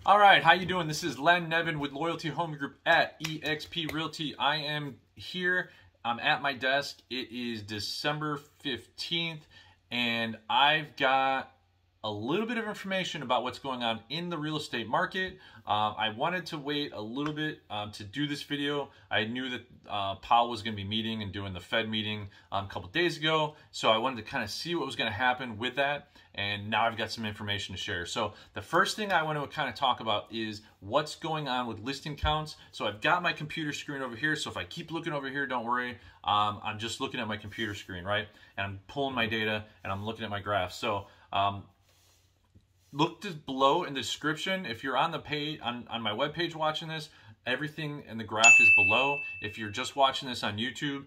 All right, how you doing? This is Len Nevin with Loyalty Home Group at eXp Realty. I am here. I'm at my desk. It is December 15th, and I've got a little bit of information about what's going on in the real estate market. I wanted to wait a little bit to do this video. I knew that Powell was going to be meeting and doing the Fed meeting a couple days ago, so I wanted to kind of see what was going to happen with that, and now I've got some information to share. So the first thing I want to kind of talk about is what's going on with listing counts. So I've got my computer screen over here, so if I keep looking over here, don't worry. I'm just looking at my computer screen, right? And I'm pulling my data and I'm looking at my graphs. So look below in the description. If you're on the page, on my webpage watching this, everything in the graph is below. If you're just watching this on YouTube,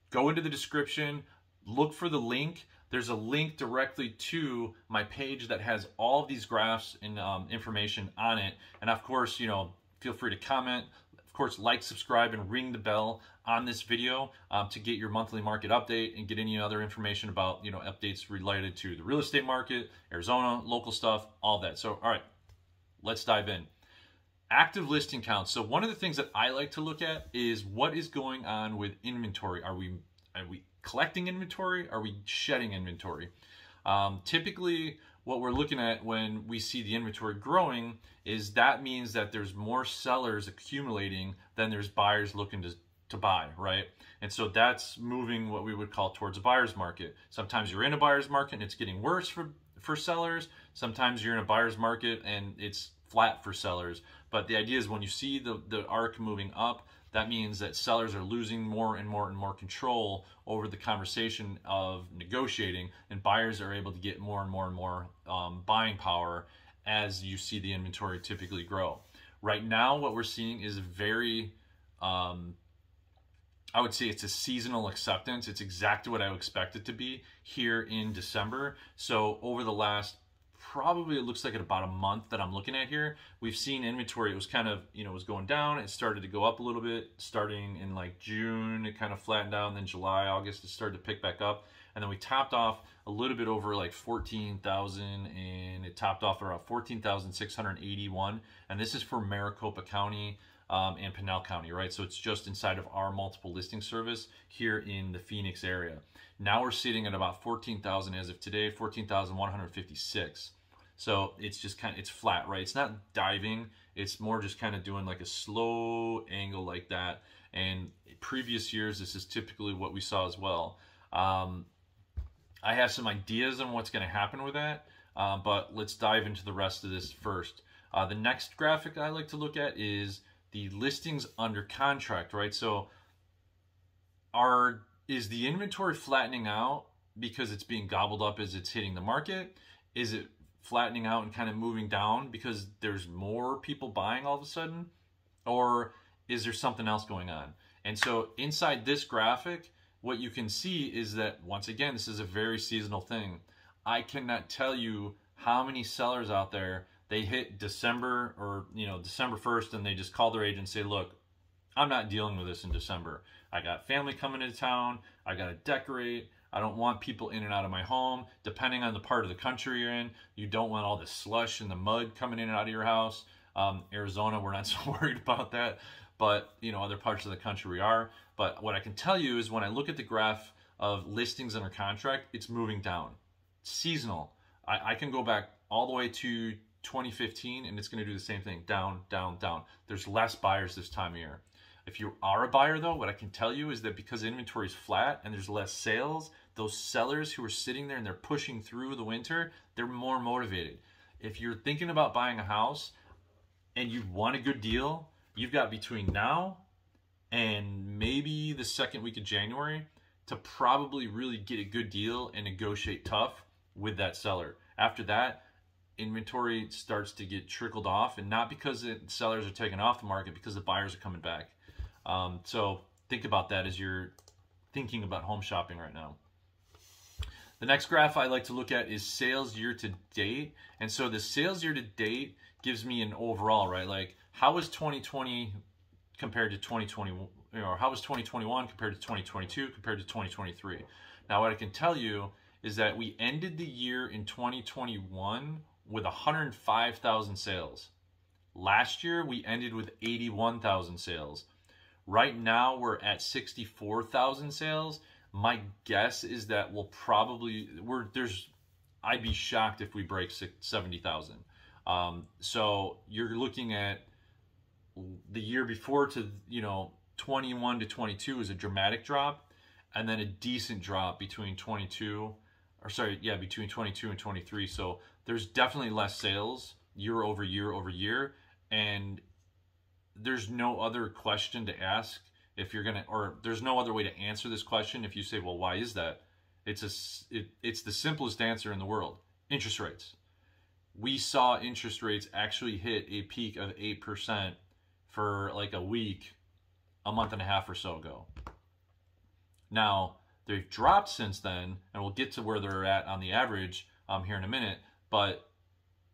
go into the description, look for the link. There's a link directly to my page that has all of these graphs and information on it. And of course, you know, feel free to comment. Of course, like, subscribe, and ring the bell on this video to get your monthly market update and get any other information about, you know, updates related to the real estate market, Arizona, local stuff, all that. So, all right, let's dive in. Active listing counts. So one of the things that I like to look at is what is going on with inventory. Are we collecting inventory? Are we shedding inventory? Typically, what we're looking at when we see the inventory growing is that means that there's more sellers accumulating than there's buyers looking to buy, right? And so that's moving what we would call towards a buyer's market. Sometimes you're in a buyer's market and it's getting worse for sellers. Sometimes you're in a buyer's market and it's flat for sellers. But the idea is when you see the arc moving up, that means that sellers are losing more and more and more control over the conversation of negotiating, and buyers are able to get more and more and more buying power as you see the inventory typically grow. Right now, what we're seeing is very, I would say it's a seasonal acceptance. It's exactly what I would expect it to be here in December. So over the last, probably it looks like at about a month that I'm looking at here, we've seen inventory. It was kind of, you know, it was going down. It started to go up a little bit starting in like June. It kind of flattened out. And then July, August, it started to pick back up. And then we topped off a little bit over like 14,000, and it topped off around 14,681. And this is for Maricopa County and Pinal County, right? So it's just inside of our multiple listing service here in the Phoenix area. Now we're sitting at about 14,000 as of today, 14,156. So it's just kind of, it's flat, right? It's not diving. It's more just kind of doing like a slow angle like that. And previous years, this is typically what we saw as well. I have some ideas on what's going to happen with that, but let's dive into the rest of this first. The next graphic I like to look at is the listings under contract, right? So is the inventory flattening out because it's being gobbled up as it's hitting the market? Is it flattening out and kind of moving down because there's more people buying all of a sudden? Or is there something else going on? And so inside this graphic, what you can see is that, once again, this is a very seasonal thing. I cannot tell you how many sellers out there, they hit December or, you know, December 1st, and they just call their agent and say, look, I'm not dealing with this in December. I got family coming into town. I got to decorate. I don't want people in and out of my home. Depending on the part of the country you're in, you don't want all the slush and the mud coming in and out of your house. Arizona, we're not so worried about that, but you know, other parts of the country we are. But what I can tell you is when I look at the graph of listings under contract, it's moving down. It's seasonal. I can go back all the way to 2015 and it's going to do the same thing. Down, down, down. There's less buyers this time of year. If you are a buyer though, what I can tell you is that because inventory is flat and there's less sales, those sellers who are sitting there and they're pushing through the winter, they're more motivated. If you're thinking about buying a house and you want a good deal, you've got between now and maybe the second week of January to probably really get a good deal and negotiate tough with that seller. After that, inventory starts to get trickled off, and not because the sellers are taking off the market, because the buyers are coming back. So think about that as you're thinking about home shopping right now. The next graph I like to look at is sales year to date. And so the sales year to date gives me an overall, right? Like, how was 2020 compared to 2020, or how was 2021 compared to 2022 compared to 2023? Now, what I can tell you is that we ended the year in 2021 with 105,000 sales. Last year, we ended with 81,000 sales. Right now, we're at 64,000 sales. My guess is that we'll probably, I'd be shocked if we break 70,000. So you're looking at the year before to, 21 to 22 is a dramatic drop, and then a decent drop between between 22 and 23. So there's definitely less sales year over year over year, and there's no other question to ask if you're gonna, or there's no other way to answer this question if you say, well, why is that? It's the simplest answer in the world. Interest rates. We saw interest rates actually hit a peak of 8% for like a week, a month and a half or so ago. Now, they've dropped since then, and we'll get to where they're at on the average here in a minute, but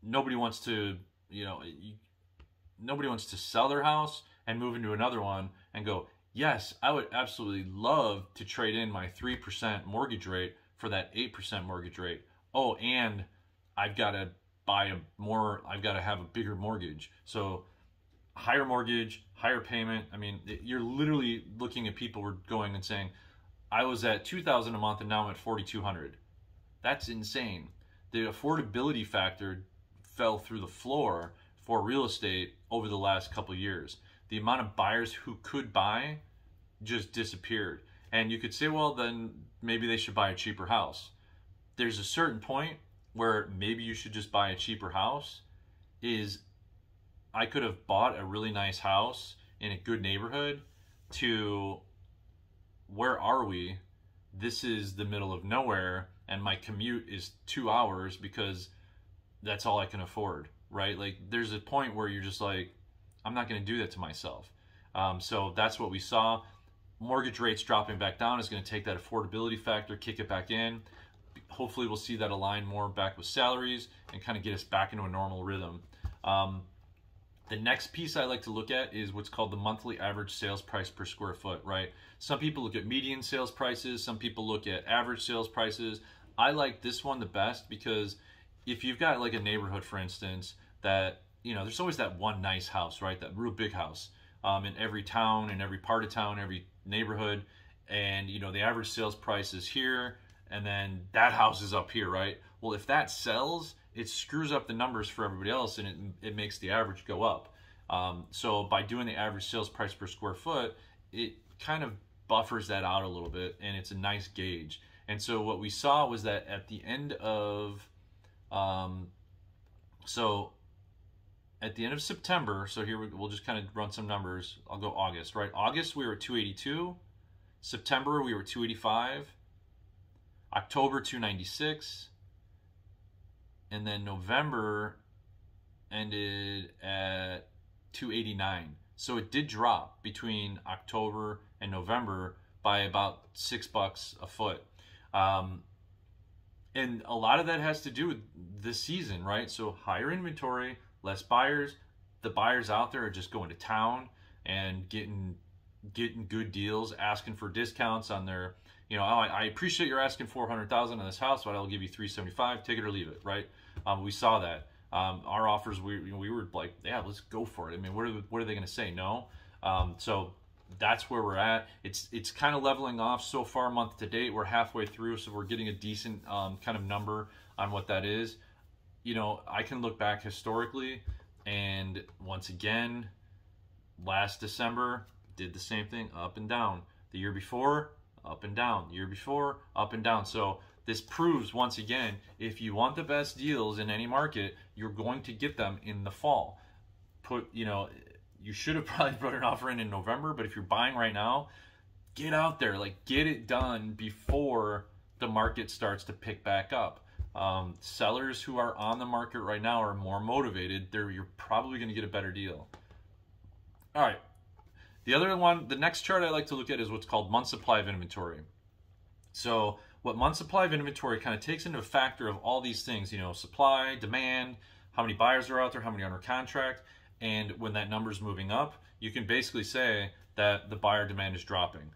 nobody wants to, nobody wants to sell their house and move into another one and go, yes, I would absolutely love to trade in my 3% mortgage rate for that 8% mortgage rate. Oh, and I've got to I've got to have a bigger mortgage. So higher mortgage, higher payment. I mean, you're literally looking at people who are going and saying, I was at $2,000 a month and now I'm at $4,200. That's insane. The affordability factor fell through the floor for real estate over the last couple of years. The amount of buyers who could buy just disappeared. And you could say, well, then maybe they should buy a cheaper house. There's a certain point where maybe you should just buy a cheaper house. I could have bought a really nice house in a good neighborhood to, where are we? This is the middle of nowhere, and my commute is 2 hours because that's all I can afford, right? Like, there's a point where you're just like, I'm not going to do that to myself. So that's what we saw. Mortgage rates dropping back down is going to take that affordability factor, kick it back in. Hopefully we'll see that align more back with salaries and kind of get us back into a normal rhythm. The next piece I like to look at is what's called the monthly average sales price per square foot, right? Some people look at median sales prices. Some people look at average sales prices. I like this one the best because if you've got like a neighborhood, for instance, that, there's always that one nice house, right? That real big house in every town, in every part of town, every neighborhood. And, the average sales price is here, and then that house is up here, right? Well, if that sells, it screws up the numbers for everybody else, and it makes the average go up. So by doing the average sales price per square foot, it kind of buffers that out a little bit, and it's a nice gauge. And so what we saw was that at the end of, September, so here we'll just kind of run some numbers. I'll go August, right? August, we were at 282. September, we were 285. October, 296. And then November ended at 289. So it did drop between October and November by about $6 a foot. And a lot of that has to do with this season, right? So higher inventory, less buyers. The buyers out there are just going to town and getting good deals, asking for discounts on their, I appreciate you're asking $400,000 on this house, but I'll give you $375, take it or leave it, right? We saw that. Our offers, we were like, yeah, let's go for it. I mean, what are they going to say? No. So that's where we're at. It's kind of leveling off so far month to date. We're halfway through, so we're getting a decent kind of number on what that is. I can look back historically, and once again, last December did the same thing, up and down. The year before, up and down. The year before, up and down. So this proves once again, if you want the best deals in any market, you're going to get them in the fall. You should have probably put an offer in November, but if you're buying right now, get out there, get it done before the market starts to pick back up. Sellers who are on the market right now are more motivated. You're probably going to get a better deal. All right. The next chart I like to look at is what's called month supply of inventory. So what month supply of inventory kind of takes into a factor of all these things, supply, demand, how many buyers are out there, how many are under contract. And when that number is moving up, you can basically say that the buyer demand is dropping.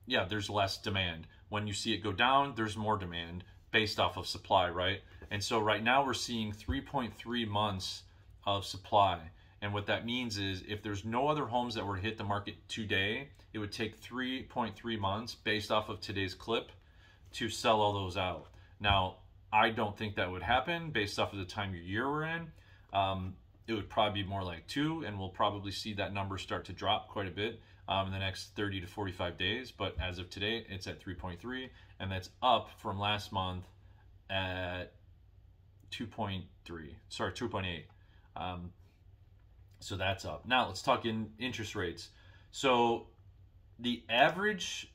There's less demand. When you see it go down, there's more demand based off of supply, right? And so right now we're seeing 3.3 months of supply. And what that means is if there's no other homes that were to hit the market today, it would take 3.3 months based off of today's clip to sell all those out. Now, I don't think that would happen based off of the time of year we're in. It would probably be more like 2, and we'll probably see that number start to drop quite a bit in the next 30 to 45 days. But as of today, it's at 3.3, and that's up from last month at 2.8. So that's up. Now let's talk in interest rates. So the average,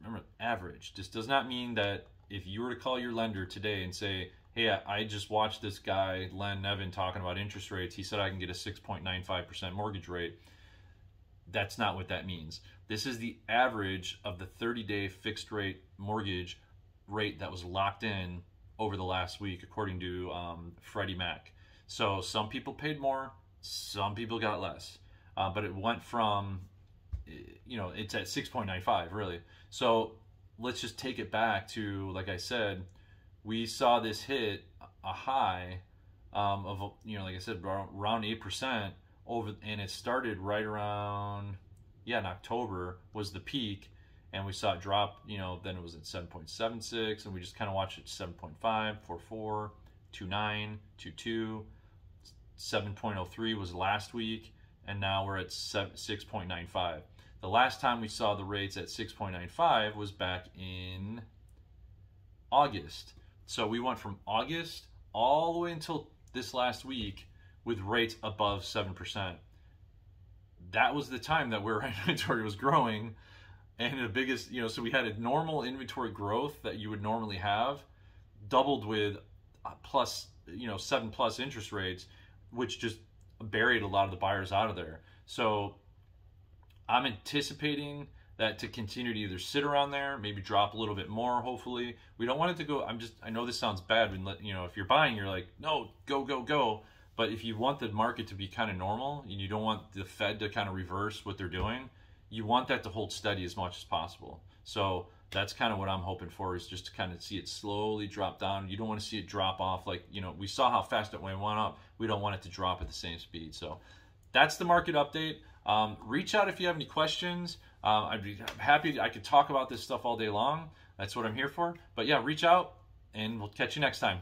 remember, average, this does not mean that if you were to call your lender today and say, hey, I just watched this guy, Len Nevin, talking about interest rates. He said I can get a 6.95% mortgage rate. That's not what that means. This is the average of the 30-day fixed rate mortgage rate that was locked in over the last week, according to Freddie Mac. So some people paid more, some people got less. But it went from, it's at 6.95 really. So let's just take it back to, like I said, we saw this hit a high of, like I said, around 8% over, and it started right around, in October was the peak, and we saw it drop, then it was at 7.76, and we just kind of watched it 7.5, 4.4, 2.9, 2.2, 7.03 was last week, and now we're at 6.95. The last time we saw the rates at 6.95 was back in August. So we went from August all the way until this last week with rates above 7%. That was the time that our inventory was growing, and the biggest, so we had a normal inventory growth that you would normally have, doubled with plus, 7+ interest rates, which just buried a lot of the buyers out of there. So I'm anticipating that to continue to either sit around there, maybe drop a little bit more, hopefully. We don't want it to go, I know this sounds bad, when, if you're buying, you're like, no, go, go, go. But if you want the market to be kind of normal, and you don't want the Fed to kind of reverse what they're doing, you want that to hold steady as much as possible. So that's kind of what I'm hoping for, is just to kind of see it slowly drop down. You don't want to see it drop off like, we saw how fast it went up. We don't want it to drop at the same speed. So that's the market update. Reach out if you have any questions. I'd be happy. I could talk about this stuff all day long. That's what I'm here for. But yeah, reach out, and we'll catch you next time.